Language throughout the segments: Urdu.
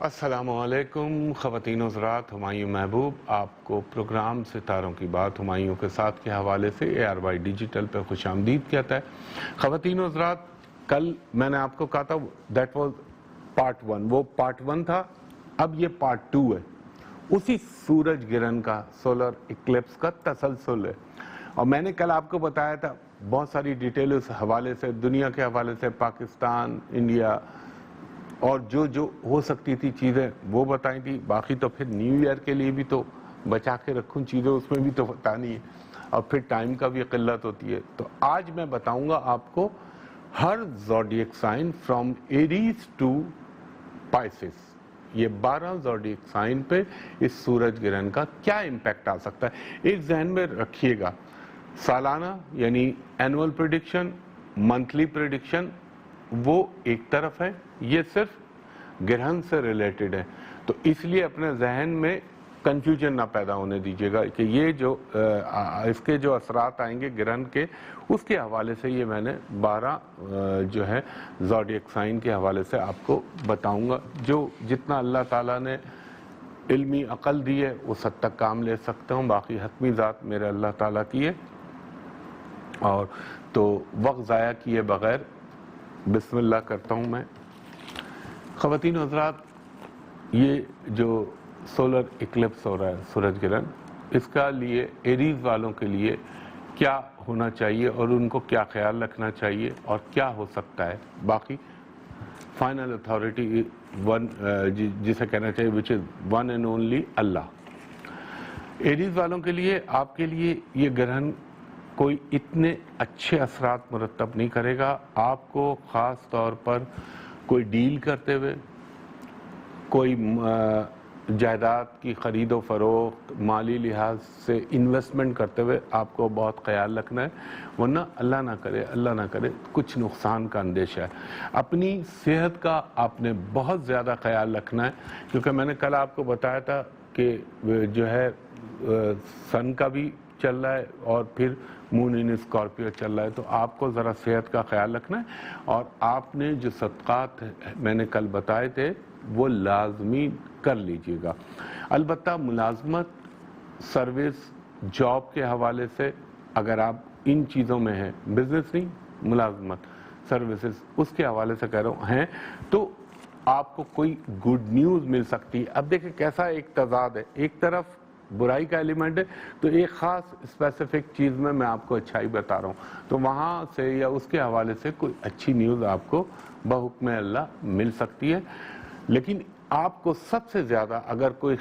السلام علیکم خواتین و حضرات، ہمایوں محبوب آپ کو پروگرام ستاروں کی بات ہمایوں کے ساتھ کے حوالے سے ARY ڈیجیٹل پہ خوش آمدید کہتا ہے۔ خواتین و حضرات، کل میں نے آپ کو کہا تھا دیٹ واز پارٹ 1، وہ پارٹ 1 تھا، اب یہ پارٹ 2 ہے۔ اسی سورج گرہن کا، سولر ایکلپس کا تسلسل ہے، اور میں نے کل آپ کو بتایا تھا بہت ساری ڈیٹیل اس حوالے سے، دنیا کے حوالے سے، پاکستان، انڈیا اور جو ہو سکتی تھی چیزیں وہ بتائیں تھی۔ باقی تو پھر نیو ایئر کے لیے بھی تو بچا کے رکھوں چیزیں، اس میں بھی تو بتانی ہے، اور پھر ٹائم کا بھی قلت ہوتی ہے۔ تو آج میں بتاؤں گا آپ کو ہر zodiac sign from Aries to Pisces, یہ 12 زوڈیک سائن پہ اس سورج گرہن کا کیا امپیکٹ آ سکتا ہے۔ ایک ذہن میں رکھیے گا، سالانہ یعنی اینول پریڈکشن، منتھلی پریڈکشن وہ ایک طرف ہے، یہ صرف گرہن سے ریلیٹڈ ہے، تو اس لیے اپنے ذہن میں کنفیوژن نہ پیدا ہونے دیجیے گا کہ یہ جو اس کے جو اثرات آئیں گے گرہن کے، اس کے حوالے سے یہ میں نے 12 جو ہے زوڈیک سائن کے حوالے سے آپ کو بتاؤں گا۔ جو جتنا اللہ تعالیٰ نے علمی عقل دی ہے اس حد تک کام لے سکتا ہوں، باقی حتمی ذات میرے اللہ تعالیٰ کی ہے، اور تو وقت ضائع کیے بغیر بسم اللہ کرتا ہوں میں۔ خواتین و حضرات، یہ جو سولر ایکلپس ہو رہا ہے، سورج گرہن، اس کا لیے ایریز والوں کے لیے کیا ہونا چاہیے اور ان کو کیا خیال رکھنا چاہیے اور کیا ہو سکتا ہے، باقی فائنل اتھارٹی جسے کہنا چاہیے which is one and only Allah. Arrays والوں کے لیے، آپ کے لیے یہ گرہن کوئی اتنے اچھے اثرات مرتب نہیں کرے گا۔ آپ کو خاص طور پر کوئی ڈیل کرتے ہوئے، کوئی جائیداد کی خرید و فروخت، مالی لحاظ سے انویسٹمنٹ کرتے ہوئے آپ کو بہت خیال رکھنا ہے، ورنہ اللہ نہ کرے کچھ نقصان کا اندیشہ ہے۔ اپنی صحت کا آپ نے بہت زیادہ خیال رکھنا ہے، کیونکہ میں نے کل آپ کو بتایا تھا کہ جو ہے سن کا بھی چل رہا ہے اور پھر مون ان اسکارپیو چل رہا ہے، تو آپ کو ذرا صحت کا خیال رکھنا ہے، اور آپ نے جو صدقات میں نے کل بتائے تھے وہ لازمی کر لیجئے گا۔ البتہ ملازمت، سروس، جاب کے حوالے سے اگر آپ ان چیزوں میں ہیں، بزنس نہیں، ملازمت، سروسز، اس کے حوالے سے کہہ رہا ہوں ہیں، تو آپ کو کوئی گڈ نیوز مل سکتی ہے۔ اب دیکھیں کیسا ایک تضاد ہے، ایک طرف برائی کا ایلیمنٹ ہے تو ایک خاص اسپیسیفک چیز میں آپ کو اچھائی بتا رہا ہوں، تو وہاں سے یا اس کے حوالے سے کوئی اچھی نیوز آپ کو بحکم اللہ مل سکتی ہے۔ لیکن آپ کو سب سے زیادہ اگر کوئی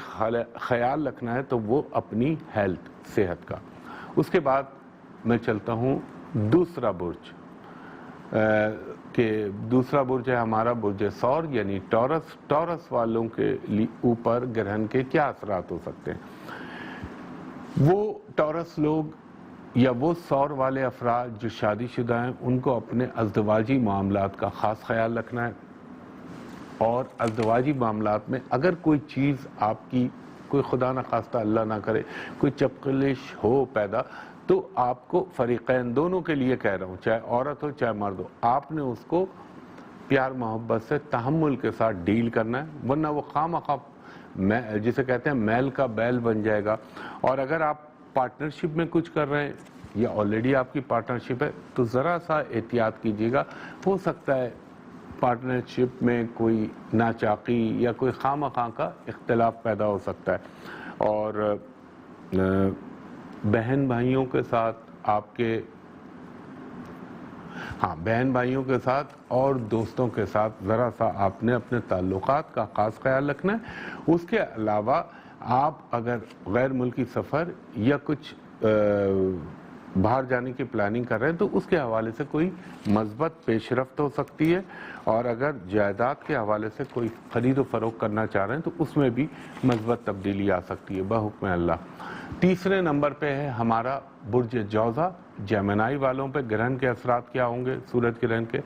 خیال رکھنا ہے تو وہ اپنی ہیلتھ، صحت کا۔ اس کے بعد میں چلتا ہوں دوسرا برج، کہ دوسرا برج ہے ہمارا برج ثور یعنی ٹورس۔ ٹورس والوں کے اوپر گرہن کے کیا اثرات ہو سکتے ہیں؟ وہ ٹورس لوگ یا وہ ثور والے افراد جو شادی شدہ ہیں، ان کو اپنے ازدواجی معاملات کا خاص خیال رکھنا ہے، اور ازدواجی معاملات میں اگر کوئی چیز آپ کی، کوئی خدا نہ خواستہ اللہ نہ کرے کوئی چپقلش ہو پیدا، تو آپ کو فریقین دونوں کے لیے کہہ رہا ہوں، چاہے عورت ہو چاہے مرد ہو، آپ نے اس کو پیار محبت سے تحمل کے ساتھ ڈیل کرنا ہے، ورنہ وہ خواہ جسے کہتے ہیں میل کا بیل بن جائے گا۔ اور اگر آپ پارٹنرشپ میں کچھ کر رہے ہیں یا آلریڈی آپ کی پارٹنرشپ ہے تو ذرا سا احتیاط کیجیے گا، ہو سکتا ہے پارٹنرشپ میں کوئی ناچاقی یا کوئی خواہ کا اختلاف پیدا ہو سکتا ہے۔ اور بہن بھائیوں کے ساتھ آپ کے، بہن بھائیوں کے ساتھ اور دوستوں کے ساتھ ذرا سا آپ نے اپنے تعلقات کا خاص خیال رکھنا ہے۔ اس کے علاوہ آپ اگر غیر ملکی سفر یا کچھ باہر جانے کی پلاننگ کر رہے ہیں تو اس کے حوالے سے کوئی مثبت پیش رفت ہو سکتی ہے، اور اگر جائیداد کے حوالے سے کوئی خرید و فروخت کرنا چاہ رہے ہیں تو اس میں بھی مثبت تبدیلی آ سکتی ہے بحکم اللہ۔ تیسرے نمبر پہ ہے ہمارا برج جوزہ۔ جیمنائی والوں پہ گرہن کے اثرات کیا ہوں گے سورج گرہن کے؟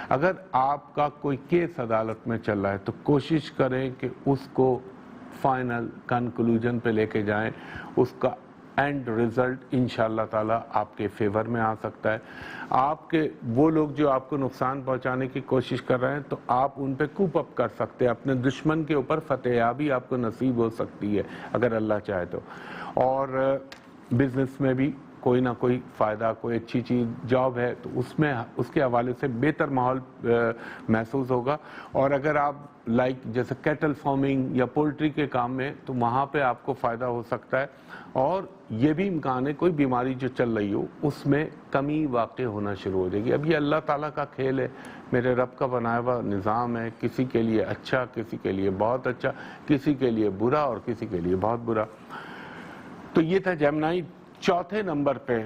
اگر آپ کا کوئی کیس عدالت میں چل رہا ہے تو کوشش کریں کہ اس کو فائنل کنکلوژن پہ لے کے جائیں، اس کا اینڈ رزلٹ انشاءاللہ تعالیٰ آپ کے فیور میں آ سکتا ہے. آپ کے وہ لوگ جو آپ کو نقصان پہنچانے کی کوشش کر رہے ہیں تو آپ ان پہ کوپ اپ کر سکتے ہیں. اپنے دشمن کے اوپر فتح یابی آپ کو نصیب ہو سکتی ہے اگر اللہ چاہے تو. اور بزنس میں بھی کوئی نہ کوئی فائدہ، کوئی اچھی چیز جاب ہے تو اس میں اس کے حوالے سے بہتر ماحول محسوس ہوگا. اور اگر آپ جیسے کیٹل فارمنگ یا پولٹری کے کام میں تو وہاں پہ آپ کو فائدہ ہو سکتا ہے. اور یہ بھی امکان ہے کوئی بیماری جو چل رہی ہو اس میں کمی واقع ہونا شروع ہو جائے گی. اب یہ اللہ تعالیٰ کا کھیل ہے، میرے رب کا بنایا ہوا نظام ہے. کسی کے لیے اچھا، کسی کے لیے بہت اچھا، کسی کے لیے برا اور کسی کے لیے بہت برا. تو یہ تھا جیمنائی. چوتھے نمبر پہ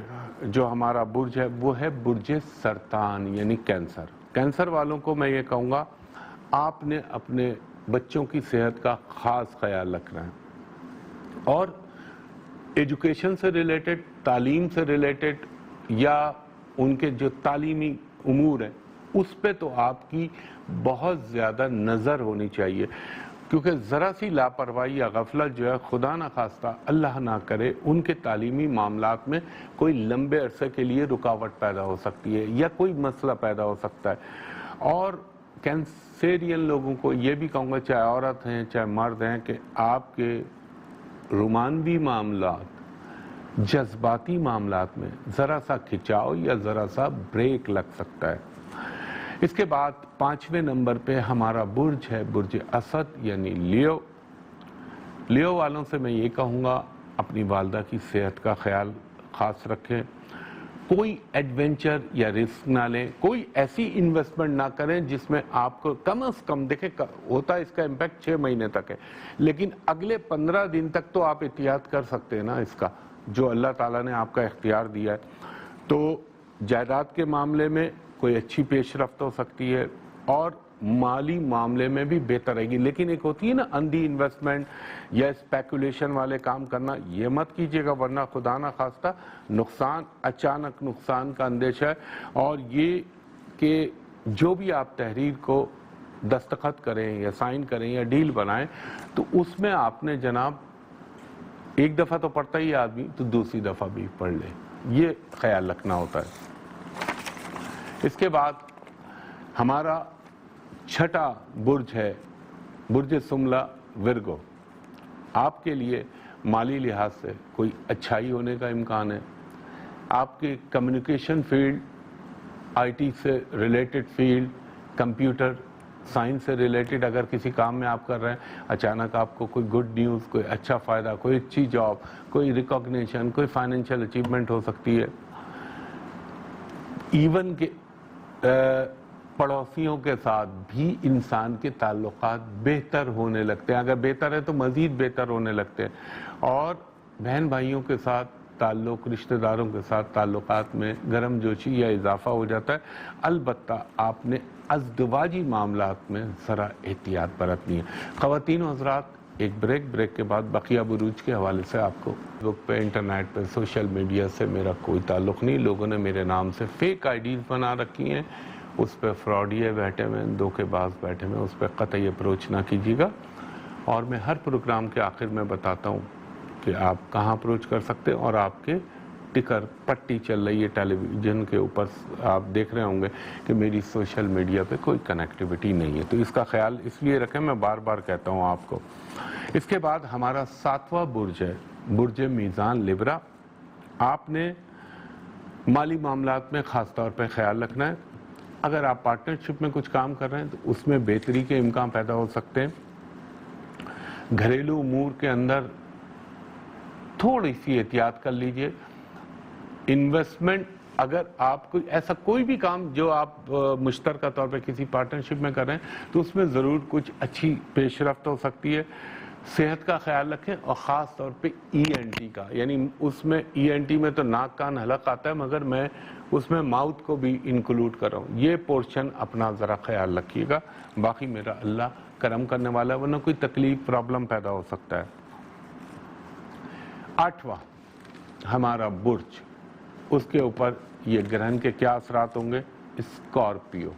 جو ہمارا برج ہے وہ ہے برج سرطان یعنی کینسر. کینسر والوں کو میں یہ کہوں گا آپ نے اپنے بچوں کی صحت کا خاص خیال رکھنا ہے. اور ایجوکیشن سے ریلیٹڈ، تعلیم سے ریلیٹڈ یا ان کے جو تعلیمی امور ہیں اس پہ تو آپ کی بہت زیادہ نظر ہونی چاہیے. کیونکہ ذرا سی لاپرواہی یا غفلت جو ہے خدا نہ خواستہ اللہ نہ کرے ان کے تعلیمی معاملات میں کوئی لمبے عرصے کے لیے رکاوٹ پیدا ہو سکتی ہے یا کوئی مسئلہ پیدا ہو سکتا ہے. اور کینسیرین لوگوں کو یہ بھی کہوں گا، چاہے عورت ہیں چاہے مرد ہیں، کہ آپ کے رومانوی معاملات، جذباتی معاملات میں ذرا سا کھچاؤ یا ذرا سا بریک لگ سکتا ہے. اس کے بعد 5ویں نمبر پہ ہمارا برج ہے برج اسد یعنی لیو. لیو والوں سے میں یہ کہوں گا اپنی والدہ کی صحت کا خیال خاص رکھیں. کوئی ایڈونچر یا رسک نہ لیں، کوئی ایسی انویسٹمنٹ نہ کریں جس میں آپ کو کم از کم، دیکھیں ہوتا ہے اس کا امپیکٹ 6 مہینے تک ہے، لیکن اگلے 15 دن تک تو آپ احتیاط کر سکتے ہیں نا اس کا، جو اللہ تعالیٰ نے آپ کا اختیار دیا ہے. تو جائیداد کے معاملے میں کوئی اچھی پیش رفت ہو سکتی ہے اور مالی معاملے میں بھی بہتر رہے گی. لیکن ایک ہوتی ہے نا اندھی انویسٹمنٹ یا اسپیکولیشن والے کام کرنا، یہ مت کیجیے گا ورنہ خدا نہ خواستہ نقصان، اچانک نقصان کا اندیشہ ہے. اور یہ کہ جو بھی آپ تحریر کو دستخط کریں یا سائن کریں یا ڈیل بنائیں تو اس میں آپ نے جناب ایک دفعہ تو پڑھتا ہی آدمی تو دوسری دفعہ بھی پڑھ لے، یہ خیال رکھنا ہوتا ہے. اس کے بعد ہمارا چھٹا برج ہے برج سملا ورگو. آپ کے لیے مالی لحاظ سے کوئی اچھائی ہونے کا امکان ہے. آپ کے کمیونیکیشن فیلڈ، آئی ٹی سے ریلیٹڈ فیلڈ، کمپیوٹر سائنس سے ریلیٹڈ اگر کسی کام میں آپ کر رہے ہیں، اچانک آپ کو کوئی گڈ نیوز، کوئی اچھا فائدہ، کوئی اچھی جاب، کوئی ریکگنیشن، کوئی فائنینشیل اچیومنٹ ہو سکتی ہے. ایون کہ پڑوسیوں کے ساتھ بھی انسان کے تعلقات بہتر ہونے لگتے ہیں. اگر بہتر ہے تو مزید بہتر ہونے لگتے ہیں. اور بہن بھائیوں کے ساتھ تعلق، رشتہ داروں کے ساتھ تعلقات میں گرم جوشی یا اضافہ ہو جاتا ہے. البتہ آپ نے ازدواجی معاملات میں ذرا احتیاط برتنی ہے. خواتین و حضرات، ایک بریک کے بعد بقیہ بروج کے حوالے سے آپ کو فیسبک پہ، انٹرنیٹ پہ، سوشل میڈیا سے میرا کوئی تعلق نہیں. لوگوں نے میرے نام سے فیک آئی ڈیز بنا رکھی ہیں، اس پہ فراڈیے بیٹھے ہوئے ہیں، دھوکے باز بیٹھے ہوئے ہیں، اس پہ قطعی اپروچ نہ کیجیے گا. اور میں ہر پروگرام کے آخر میں بتاتا ہوں کہ آپ کہاں اپروچ کر سکتے ہیں. اور آپ کے ٹکر پٹی چل رہی ہے ٹیلی ویژن کے اوپر، آپ دیکھ رہے ہوں گے کہ میری سوشل میڈیا پہ کوئی کنیکٹیوٹی نہیں ہے، تو اس کا خیال اس لیے رکھیں، میں بار بار کہتا ہوں آپ کو. اس کے بعد ہمارا 7واں برج ہے برج میزان لبرا. آپ نے مالی معاملات میں خاص طور پہ خیال رکھنا ہے. اگر آپ پارٹنرشپ میں کچھ کام کر رہے ہیں تو اس میں بہتری کے امکان پیدا ہو سکتے ہیں. گھریلو امور کے اندر تھوڑی سی احتیاط کر لیجئے. انویسٹمنٹ، اگر آپ ایسا کوئی بھی کام جو آپ مشترکہ طور پہ کسی پارٹنرشپ میں کر رہے ہیں تو اس میں ضرور کچھ اچھی پیش رفت ہو سکتی ہے. صحت کا خیال رکھیں اور خاص طور پہ ای این ٹی کا، یعنی اس میں ای این ٹی میں تو ناک کان حلق آتا ہے، مگر میں اس میں ماؤتھ کو بھی انکلوڈ کر رہا ہوں. یہ پورشن اپنا ذرا خیال رکھیے گا. باقی میرا اللہ کرم کرنے والا ہے، ورنہ کوئی تکلیف پرابلم پیدا ہو سکتا ہے. 8واں ہمارا برج، اس کے اوپر یہ گرہن کے کیا اثرات ہوں گے. اسکارپیو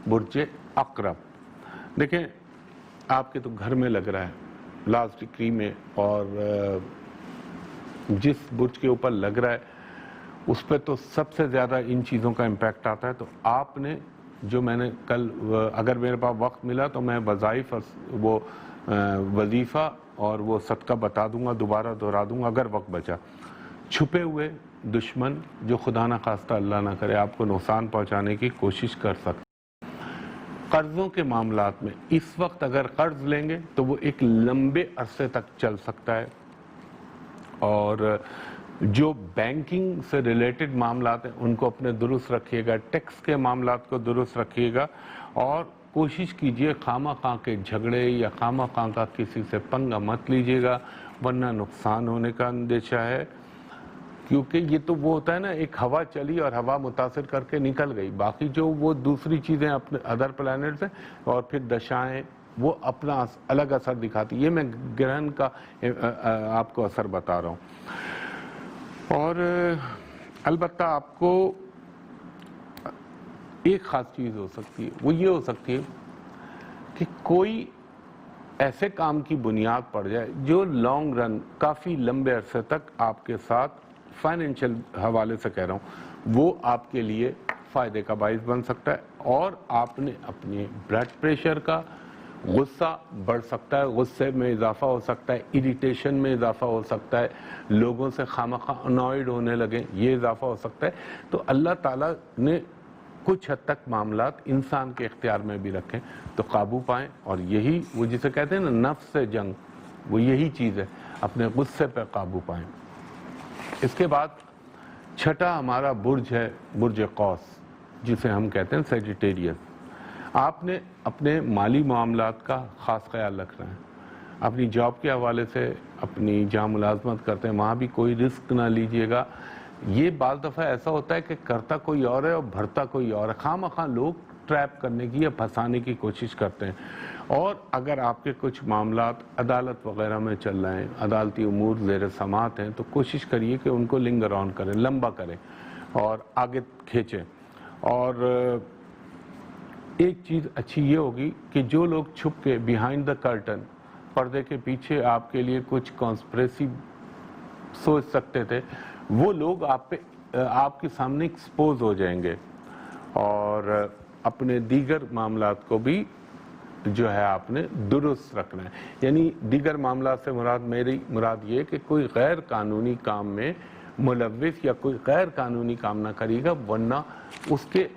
برج عقرب. دیکھیں آپ کے تو گھر میں لگ رہا ہے لاسٹ ڈگری میں، اور جس برج کے اوپر لگ رہا ہے اس پہ تو سب سے زیادہ ان چیزوں کا امپیکٹ آتا ہے. تو آپ نے جو میں نے کل اگر میرے پاس وقت ملا تو میں وظائف وہ وظیفہ اور وہ صدقہ بتا دوں گا, دوبارہ دہرا دوں گا اگر وقت بچا. چھپے ہوئے دشمن جو خدا نہ خواستہ اللہ نہ کرے آپ کو نقصان پہنچانے کی کوشش کر سکتے. قرضوں کے معاملات میں اس وقت اگر قرض لیں گے تو وہ ایک لمبے عرصے تک چل سکتا ہے, اور جو بینکنگ سے ریلیٹڈ معاملات ہیں ان کو اپنے درست رکھیے گا, ٹیکس کے معاملات کو درست رکھیے گا, اور کوشش کیجئے خواہ خواہ کے جھگڑے یا خواہ خواہ کا کسی سے پنگا مت لیجئے گا, ورنہ نقصان ہونے کا اندیشہ ہے. کیونکہ یہ تو وہ ہوتا ہے نا, ایک ہوا چلی اور ہوا متاثر کر کے نکل گئی, باقی جو وہ دوسری چیزیں اپنے ادر پلانٹس ہیں اور پھر دشائیں وہ اپنا الگ اثر دکھاتی. یہ میں گرہن کا آپ کو اثر بتا رہا ہوں. اور البتہ آپ کو ایک خاص چیز ہو سکتی ہے, وہ یہ ہو سکتی ہے کہ کوئی ایسے کام کی بنیاد پڑ جائے جو لانگ رن کافی لمبے عرصے تک آپ کے ساتھ فائنینشیل حوالے سے کہہ رہا ہوں وہ آپ کے لیے فائدے کا باعث بن سکتا ہے, اور آپ نے اپنے بلڈ پریشر کا, غصہ بڑھ سکتا ہے, غصے میں اضافہ ہو سکتا ہے, اریٹیشن میں اضافہ ہو سکتا ہے, لوگوں سے خامخواہ انوائڈ ہونے لگیں, یہ اضافہ ہو سکتا ہے. تو اللہ تعالیٰ نے کچھ حد تک معاملات انسان کے اختیار میں بھی رکھیں تو قابو پائیں, اور یہی وہ جسے کہتے ہیں نا نفس سے جنگ, وہ یہی چیز ہے, اپنے غصے پہ قابو پائیں. اس کے بعد چھٹا ہمارا برج ہے برج قوس, جسے ہم کہتے ہیں سیجیٹیریس. آپ نے اپنے مالی معاملات کا خاص خیال رکھنا ہے. اپنی جاب کے حوالے سے, اپنی جہاں ملازمت کرتے ہیں وہاں بھی کوئی رسک نہ لیجئے گا. یہ بعض دفعہ ایسا ہوتا ہے کہ کرتا کوئی اور ہے اور بھرتا کوئی اور ہے, خواہ لوگ ٹریپ کرنے کی یا پھنسانے کی کوشش کرتے ہیں. اور اگر آپ کے کچھ معاملات عدالت وغیرہ میں چل رہے ہیں, عدالتی امور زیر سماعت ہیں, تو کوشش کریے کہ ان کو لنگر آن کریں, لمبا کریں اور آگے کھینچیں. اور ایک چیز اچھی یہ ہوگی کہ جو لوگ چھپ کے بیہائنڈ دا کرٹن, پردے کے پیچھے آپ کے لیے کچھ کانسپریسی سوچ سکتے تھے, وہ لوگ آپ کے سامنے ایکسپوز ہو جائیں گے. اور اپنے دیگر معاملات کو بھی جو ہے آپ نے درست رکھنا ہے. یعنی دیگر معاملات سے میری مراد یہ کہ کوئی غیر قانونی کام میں ملوث یا کوئی غیر قانونی کام نہ کریے گا, ورنہ اس کے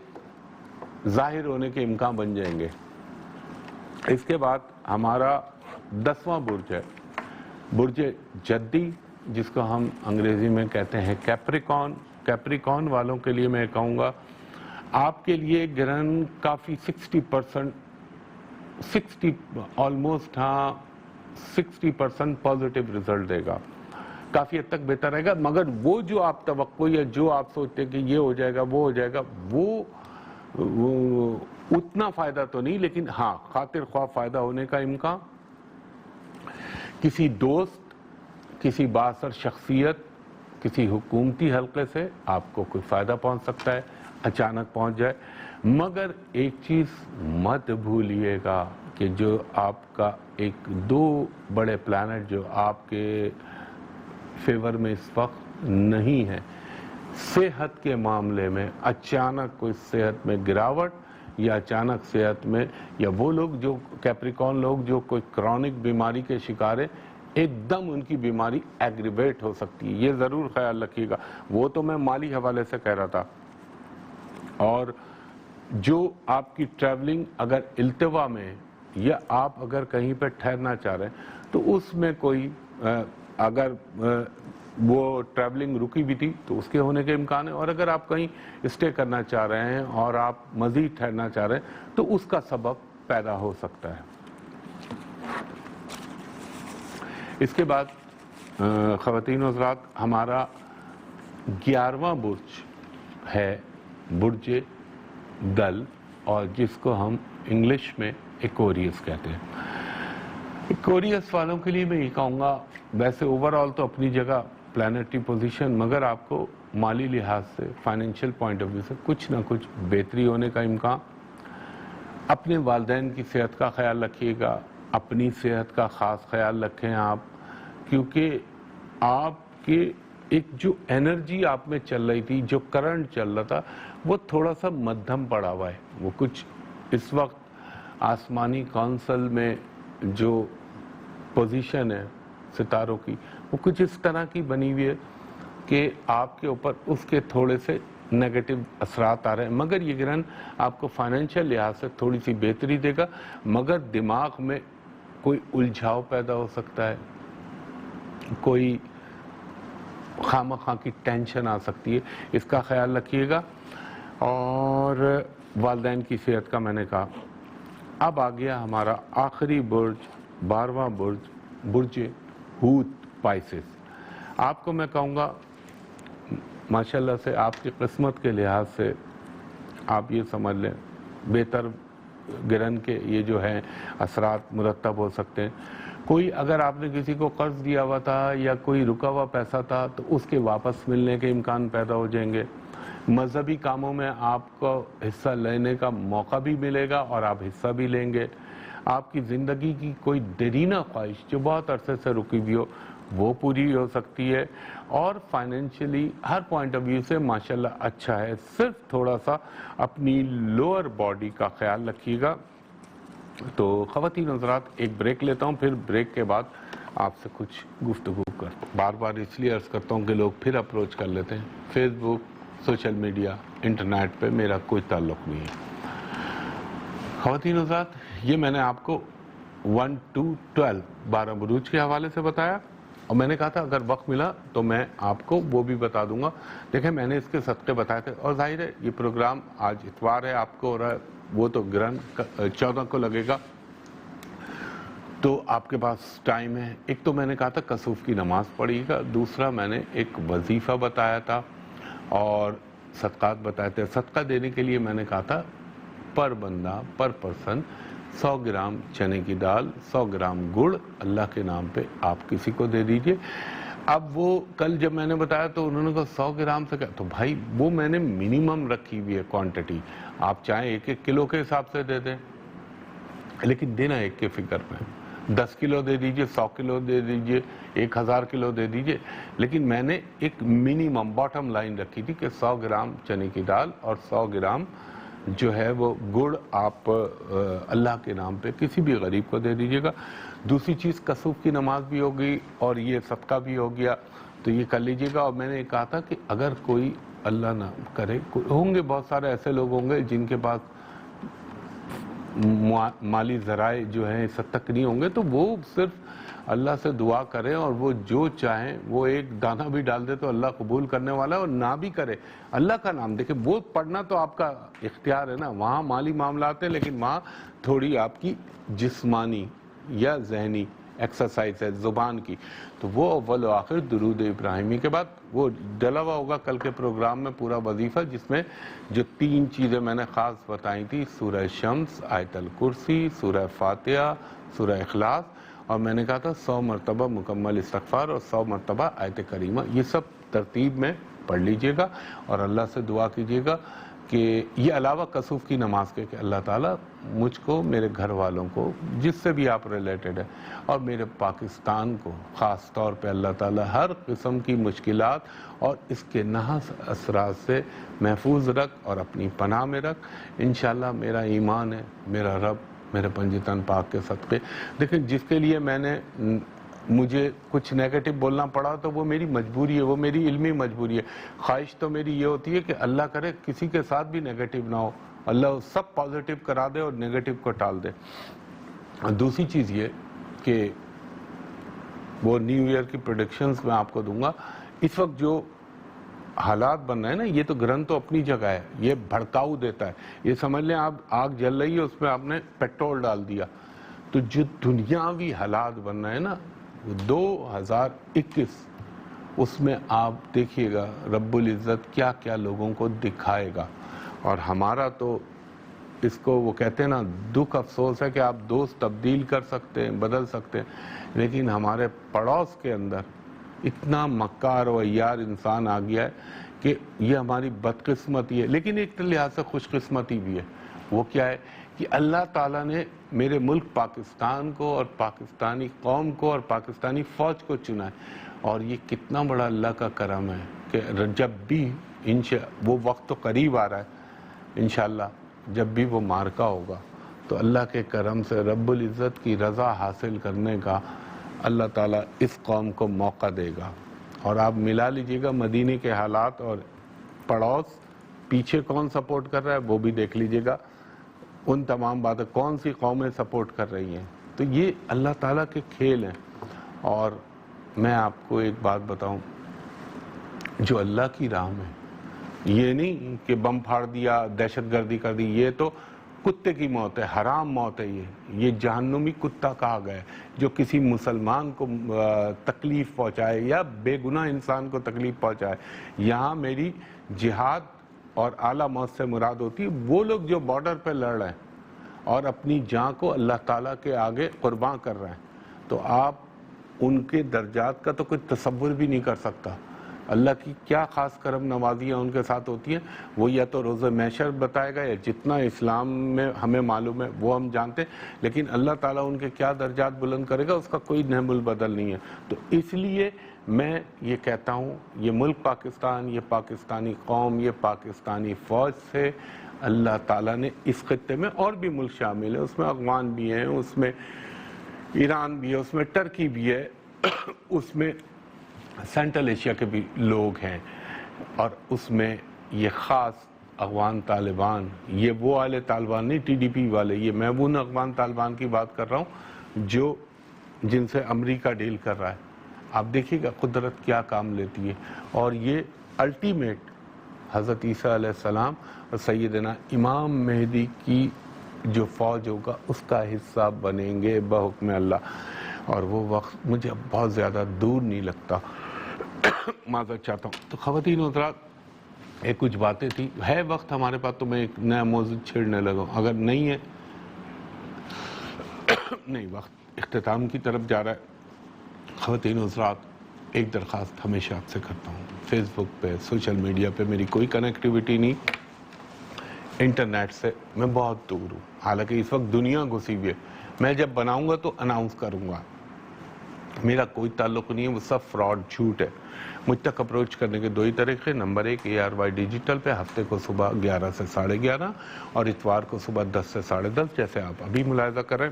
ظاہر ہونے کے امکان بن جائیں گے. اس کے بعد ہمارا 10واں برج ہے برج جدی, جس کو ہم انگریزی میں کہتے ہیں کیپریکون. کیپریکون والوں کے لیے میں کہوں گا آپ کے لیے گرہن کافی 60% آلموسٹ 60% پازیٹیو رزلٹ دے گا, کافی حد تک بہتر رہے گا. مگر وہ جو آپ توقع یا جو آپ سوچتے ہیں کہ یہ ہو جائے گا وہ ہو جائے گا, وہ اتنا فائدہ تو نہیں, لیکن ہاں خاطر خواہ فائدہ ہونے کا امکان. کسی دوست, کسی بااثر شخصیت, کسی حکومتی حلقے سے آپ کو کوئی فائدہ پہنچ سکتا ہے, اچانک پہنچ جائے. مگر ایک چیز مت بھولیے گا کہ جو آپ کا ایک دو بڑے پلانٹ جو آپ کے فیور میں اس وقت نہیں ہے, صحت کے معاملے میں اچانک کوئی صحت میں گراوٹ, یا اچانک صحت میں, یا وہ لوگ جو کیپریکون لوگ جو کوئی کرونک بیماری کے شکار ہیں, ایک دم ان کی بیماری ایگریویٹ ہو سکتی ہے, یہ ضرور خیال رکھیے گا. وہ تو میں مالی حوالے سے کہہ رہا تھا. اور جو آپ کی ٹریولنگ اگر التوا میں, یا آپ اگر کہیں پہ ٹھہرنا چاہ رہے ہیں تو اس میں کوئی اگر وہ ٹریولنگ رکی بھی تھی تو اس کے ہونے کے امکان ہے, اور اگر آپ کہیں اسٹے کرنا چاہ رہے ہیں اور آپ مزید ٹھہرنا چاہ رہے ہیں تو اس کا سبب پیدا ہو سکتا ہے. اس کے بعد خواتین و حضرات ہمارا 11واں برج ہے برج دل, اور جس کو ہم انگلش میں ایکوریس کہتے ہیں. ایکوریس والوں کے لیے میں یہ کہوں گا, ویسے اوورآل تو اپنی جگہ پلانٹری پوزیشن, مگر آپ کو مالی لحاظ سے, فائنینشیل پوائنٹ آف ویو سے کچھ نہ کچھ بہتری ہونے کا امکان. اپنے والدین کی صحت کا خیال رکھیے گا, اپنی صحت کا خاص خیال رکھیں آپ, کیونکہ آپ کہ ایک جو انرجی آپ میں چل رہی تھی, جو کرنٹ چل رہا تھا, وہ تھوڑا سا مدھم پڑا ہوا ہے. وہ کچھ اس وقت آسمانی کونسل میں جو پوزیشن ہے ستاروں کی, وہ کچھ اس طرح کی بنی ہوئی ہے کہ آپ کے اوپر اس کے تھوڑے سے نیگیٹو اثرات آ رہے ہیں. مگر یہ گرہن آپ کو فائنینشیل لحاظ سے تھوڑی سی بہتری دے گا, مگر دماغ میں کوئی الجھاؤ پیدا ہو سکتا ہے, کوئی خامخواہ کی ٹینشن آ سکتی ہے, اس کا خیال رکھیے گا. اور والدین کی صحت کا میں نے کہا. اب آ گیا ہمارا آخری برج, 12واں برج, برج ہوت پائسس. آپ کو میں کہوں گا ماشاءاللہ سے آپ کی قسمت کے لحاظ سے آپ یہ سمجھ لیں بہتر گرہن کے یہ جو ہیں اثرات مرتب ہو سکتے ہیں. کوئی اگر آپ نے کسی کو قرض دیا ہوا تھا یا کوئی رکا ہوا پیسہ تھا تو اس کے واپس ملنے کے امکان پیدا ہو جائیں گے. مذہبی کاموں میں آپ کو حصہ لینے کا موقع بھی ملے گا اور آپ حصہ بھی لیں گے. آپ کی زندگی کی کوئی دیرینہ خواہش جو بہت عرصے سے رکی ہوئی ہو وہ پوری ہو سکتی ہے. اور فائنینشلی ہر پوائنٹ آف ویو سے ماشاءاللہ اچھا ہے. صرف تھوڑا سا اپنی لوور باڈی کا خیال رکھیے گا. تو خواتین حضرات ایک بریک لیتا ہوں, پھر بریک کے بعد آپ سے کچھ گفتگو کرتا ہوں. بار بار اس لیے عرض کرتا ہوں کہ لوگ پھر اپروچ کر لیتے ہیں. فیس بک, سوشل میڈیا, انٹرنیٹ پہ میرا کوئی تعلق نہیں ہے. خواتین حضرات یہ میں نے آپ کو 1 to 12 12 بروج کے حوالے سے بتایا, اور میں نے کہا تھا اگر وقت ملا تو میں آپ کو وہ بھی بتا دوں گا. دیکھیں میں نے اس کے صدقے بتائے تھے, اور ظاہر ہے یہ پروگرام آج اتوار ہے, آپ کو ہو رہا ہے, وہ تو گرہن 14 کو لگے گا, تو آپ کے پاس ٹائم ہے. ایک تو میں نے کہا تھا کسوف کی نماز پڑھیے گا, دوسرا میں نے ایک وظیفہ بتایا تھا اور صدقات بتائے تھے. صدقہ دینے کے لیے میں نے کہا تھا پر بندہ پر پرسن 100 گرام چنے کی دال, 100 گرام گڑ اللہ کے نام پہ آپ کسی کو دے دیجئے. اب وہ کل جب میں نے بتایا تو انہوں نے کہا 100 گرام سے کیا, تو بھائی وہ میں نے منیمم رکھی ہوئی ہے کوانٹٹی. آپ چاہیں 1-1 کلو کے حساب سے دے دیں, لیکن دینا ایک کے فکر میں. 10 کلو دے دیجئے, 100 کلو دے دیجئے, 1000 کلو دے دیجئے, لیکن میں نے ایک منیمم باٹم لائن رکھی تھی کہ 100 گرام چنے کی دال اور 100 گرام جو ہے وہ گڑ آپ اللہ کے نام پہ کسی بھی غریب کو دے دیجئے گا. دوسری چیز کسوف کی نماز بھی ہوگی اور یہ صدقہ بھی ہو گیا, تو یہ کر لیجئے گا. اور میں نے کہا تھا کہ اگر کوئی اللہ نہ کرے, ہوں گے بہت سارے ایسے لوگ ہوں گے جن کے پاس مالی ذرائع جو ہیں اس حد تک نہیں ہوں گے, تو وہ صرف اللہ سے دعا کریں اور وہ جو چاہیں وہ ایک دانہ بھی ڈال دے تو اللہ قبول کرنے والا ہے, اور نہ بھی کرے اللہ کا نام. دیکھیں وہ پڑھنا تو آپ کا اختیار ہے نا, وہاں مالی معاملات ہیں, لیکن وہاں تھوڑی آپ کی جسمانی یا ذہنی ایکسرسائز ہے زبان کی, تو وہ اول و آخر درود ابراہیمی کے بعد وہ ڈلا ہوا ہوگا کل کے پروگرام میں پورا وظیفہ, جس میں جو 3 چیزیں میں نے خاص بتائی تھی, سورہ شمس, آیت الکرسی, سورہ فاتحہ, سورہ اخلاص, اور میں نے کہا تھا 100 مرتبہ مکمل استغفار اور 100 مرتبہ آیت کریمہ. یہ سب ترتیب میں پڑھ لیجئے گا اور اللہ سے دعا کیجئے گا کہ یہ علاوہ کسوف کی نماز کے کہ اللہ تعالیٰ مجھ کو, میرے گھر والوں کو, جس سے بھی آپ ریلیٹڈ ہے, اور میرے پاکستان کو خاص طور پہ اللہ تعالیٰ ہر قسم کی مشکلات اور اس کے نحس اثرات سے محفوظ رکھ اور اپنی پناہ میں رکھ. انشاءاللہ میرا ایمان ہے میرا رب میرے پنجتن پاک کے صدقے. دیکھیں جس کے لیے میں نے مجھے کچھ نیگیٹو بولنا پڑا تو وہ میری مجبوری ہے, وہ میری علمی مجبوری ہے. خواہش تو میری یہ ہوتی ہے کہ اللہ کرے کسی کے ساتھ بھی نیگیٹو نہ ہو, اللہ سب پازیٹیو کرا دے اور نیگیٹو کو ٹال دے. دوسری چیز یہ کہ وہ نیو ایئر کی پریڈکشنز میں آپ کو دوں گا. اس وقت جو حالات بن رہے ہیں نا, یہ تو گرہن تو اپنی جگہ ہے, یہ بھڑکاؤ دیتا ہے. یہ سمجھ لیں آپ آگ جل رہی ہے, اس میں آپ نے پیٹرول ڈال دیا. تو جو دنیاوی حالات بن رہے ہیں نا 2021, اس میں آپ دیکھیے گا رب العزت کیا کیا لوگوں کو دکھائے گا. اور ہمارا تو اس کو وہ کہتے ہیں نا دکھ افسوس ہے کہ آپ دوست تبدیل کر سکتے ہیں, بدل سکتے ہیں, لیکن ہمارے پڑوس کے اندر اتنا مکار و عیار انسان آ گیا ہے کہ یہ ہماری بدقسمتی ہے, لیکن ایک لحاظ سے خوش قسمتی بھی ہے. وہ کیا ہے کہ اللہ تعالیٰ نے میرے ملک پاکستان کو اور پاکستانی قوم کو اور پاکستانی فوج کو چنا ہے، اور یہ کتنا بڑا اللہ کا کرم ہے کہ جب بھی وہ وقت تو قریب آ رہا ہے انشاءاللہ، جب بھی وہ مارکا ہوگا تو اللہ کے کرم سے رب العزت کی رضا حاصل کرنے کا اللہ تعالیٰ اس قوم کو موقع دے گا۔ اور آپ ملا لیجئے گا مدینے کے حالات اور پڑوس، پیچھے کون سپورٹ کر رہا ہے وہ بھی دیکھ لیجئے گا، ان تمام باتیں کون سی قومیں سپورٹ کر رہی ہیں، تو یہ اللہ تعالیٰ کے کھیل ہیں۔ اور میں آپ کو ایک بات بتاؤں، جو اللہ کی راہ میں، یہ نہیں کہ بم پھاڑ دیا، دہشت گردی کر دی، یہ تو کتے کی موت ہے، حرام موت ہے، یہ جہنمی کتا کہا گیا ہے جو کسی مسلمان کو تکلیف پہنچائے یا بے گناہ انسان کو تکلیف پہنچائے۔ یہاں میری جہاد اور اعلیٰ موت سے مراد ہوتی ہے وہ لوگ جو بارڈر پہ لڑ رہے ہیں اور اپنی جان کو اللہ تعالیٰ کے آگے قربان کر رہے ہیں، تو آپ ان کے درجات کا تو کوئی تصور بھی نہیں کر سکتا۔ اللہ کی کیا خاص کرم نوازیاں ان کے ساتھ ہوتی ہیں، وہ یا تو روز محشر بتائے گا، یا جتنا اسلام میں ہمیں معلوم ہے وہ ہم جانتے ہیں، لیکن اللہ تعالیٰ ان کے کیا درجات بلند کرے گا اس کا کوئی نعم البدل نہیں ہے۔ تو اس لیے میں یہ کہتا ہوں، یہ ملک پاکستان، یہ پاکستانی قوم، یہ پاکستانی فوج سے اللہ تعالیٰ نے اس خطے میں اور بھی ملک شامل ہیں، اس میں افغان بھی ہیں، اس میں ایران بھی ہے، اس میں ٹرکی بھی ہے، اس میں سینٹرل ایشیا کے بھی لوگ ہیں، اور اس میں یہ خاص افغان طالبان، یہ وہ والے طالبان نہیں ٹی ڈی پی والے، یہ میں وہ افغان طالبان کی بات کر رہا ہوں جن سے امریکہ ڈیل کر رہا ہے۔ آپ دیکھیے گا قدرت کیا کام لیتی ہے، اور یہ الٹیمیٹ حضرت عیسیٰ علیہ السلام اور سیدنا امام مہدی کی جو فوج ہوگا اس کا حصہ بنیں گے بحکم اللہ، اور وہ وقت مجھے بہت زیادہ دور نہیں لگتا، معذرت چاہتا ہوں۔ تو خواتین و حضرات، ایک کچھ باتیں تھی، ہے وقت ہمارے پاس تو میں ایک نیا موضوع چھیڑنے لگا ہوں، اگر نہیں ہے نہیں، وقت اختتام کی طرف جا رہا ہے۔ خواتین و حضرات، ایک درخواست ہمیشہ آپ سے کرتا ہوں، فیس بک پہ، سوشل میڈیا پہ میری کوئی کنیکٹیویٹی نہیں، انٹرنیٹ سے میں بہت دور ہوں، حالانکہ اس وقت دنیا گھسی ہوئی ہے، میں جب بناؤں گا تو اناؤنس کروں گا، میرا کوئی تعلق نہیں ہے، وہ سب فراڈ جھوٹ ہے۔ مجھ تک اپروچ کرنے کے دو ہی طریقے، نمبر 1 ARY ڈیجیٹل پہ، ہفتے کو صبح 11 سے 11:30 اور اتوار کو صبح 10 سے 10:30، جیسے آپ ابھی ملاحظہ کریں۔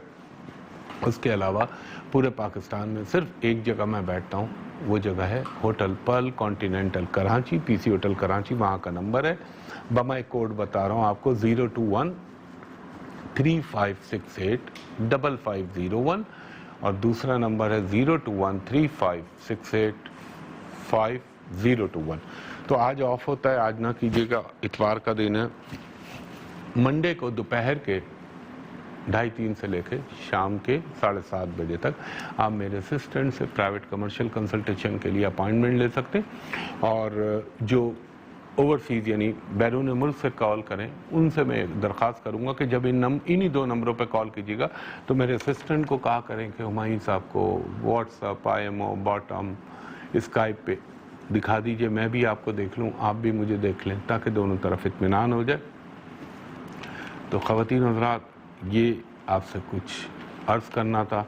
اس کے علاوہ پورے پاکستان میں صرف ایک جگہ میں بیٹھتا ہوں، وہ جگہ ہے ہوٹل پرل کانٹیننٹل کراچی، پی سی ہوٹل کراچی، وہاں کا نمبر ہے، بمائے کوڈ بتا رہا ہوں آپ کو، 021-3568-5501، اور دوسرا نمبر ہے 021-3568-5021۔ تو آج آف ہوتا ہے، آج نہ کیجیے گا، اتوار کا دن ہے، منڈے کو دوپہر کے 2:30 سے لے کے شام کے 7:30 بجے تک آپ میرے اسسٹنٹ سے پرائیویٹ کمرشل کنسلٹیشن کے لیے اپائنٹمنٹ لے سکتے ہیں، اور جو اوورسیز یعنی بیرون ملک سے کال کریں ان سے میں درخواست کروں گا کہ جب انہی 2 نمبروں پہ کال کیجیے گا تو میرے اسسٹنٹ کو کہا کریں کہ ہمایوں صاحب کو what's app, IMO، bottom, Skype پہ دکھا دیجئے، میں بھی آپ کو دیکھ لوں، آپ بھی مجھے دیکھ لیں، تاکہ دونوں طرف اطمینان ہو جائے۔ تو خواتین حضرات، یہ آپ سے کچھ عرض کرنا تھا،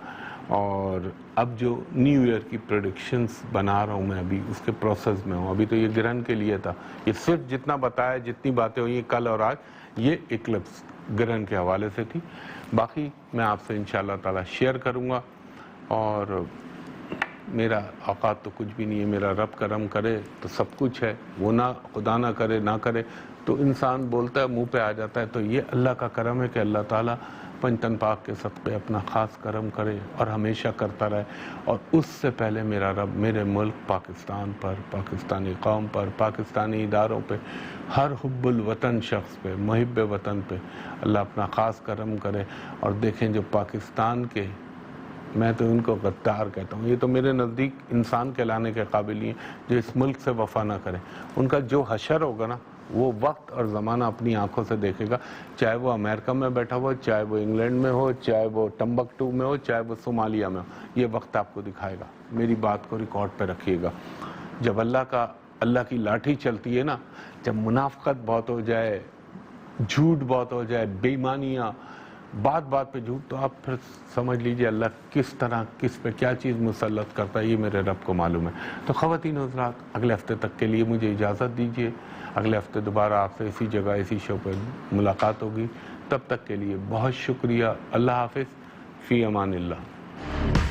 اور اب جو نیو ایئر کی پریڈکشنز بنا رہا ہوں میں، ابھی اس کے پروسیس میں ہوں، ابھی تو یہ گرہن کے لیے تھا، یہ صرف جتنا بتایا، جتنی باتیں ہوئی کل اور آج، یہ اکلپس گرہن کے حوالے سے تھی، باقی میں آپ سے انشاءاللہ تعالی شیئر کروں گا۔ اور میرا اوقات تو کچھ بھی نہیں ہے، میرا رب کرم کرے تو سب کچھ ہے، وہ نہ خدا نہ کرے نہ کرے تو انسان بولتا ہے منہ پہ آ جاتا ہے، تو یہ اللہ کا کرم ہے کہ اللہ تعالیٰ پنجتن پاک کے صدقے اپنا خاص کرم کرے اور ہمیشہ کرتا رہے، اور اس سے پہلے میرا رب میرے ملک پاکستان پر، پاکستانی قوم پر، پاکستانی اداروں پہ، ہر حب الوطن شخص پہ، محب وطن پہ اللہ اپنا خاص کرم کرے۔ اور دیکھیں جو پاکستان کے، میں تو ان کو غدار کہتا ہوں، یہ تو میرے نزدیک انسان کہلانے کے قابل نہیں ہے، جو اس ملک سے وفا نہ کرے، ان کا جو حشر ہوگا نا وہ وقت اور زمانہ اپنی آنکھوں سے دیکھے گا، چاہے وہ امریکہ میں بیٹھا ہو، چاہے وہ انگلینڈ میں ہو، چاہے وہ ٹمبکٹو میں ہو، چاہے وہ صومالیہ میں ہو، یہ وقت آپ کو دکھائے گا۔ میری بات کو ریکارڈ پہ رکھیے گا، جب اللہ کی لاٹھی چلتی ہے نا، جب منافقت بہت ہو جائے، جھوٹ بہت ہو جائے، بے ایمانیاں بات بات پہ جھوٹ، تو آپ پھر سمجھ لیجئے اللہ کس طرح کس پہ کیا چیز مسلط کرتا ہے، یہ میرے رب کو معلوم ہے۔ تو خواتین و حضرات، اگلے ہفتے تک کے لیے مجھے اجازت دیجیے، اگلے ہفتے دوبارہ آپ سے اسی جگہ اسی شو پہ ملاقات ہوگی، تب تک کے لیے بہت شکریہ، اللہ حافظ، فی امان اللہ۔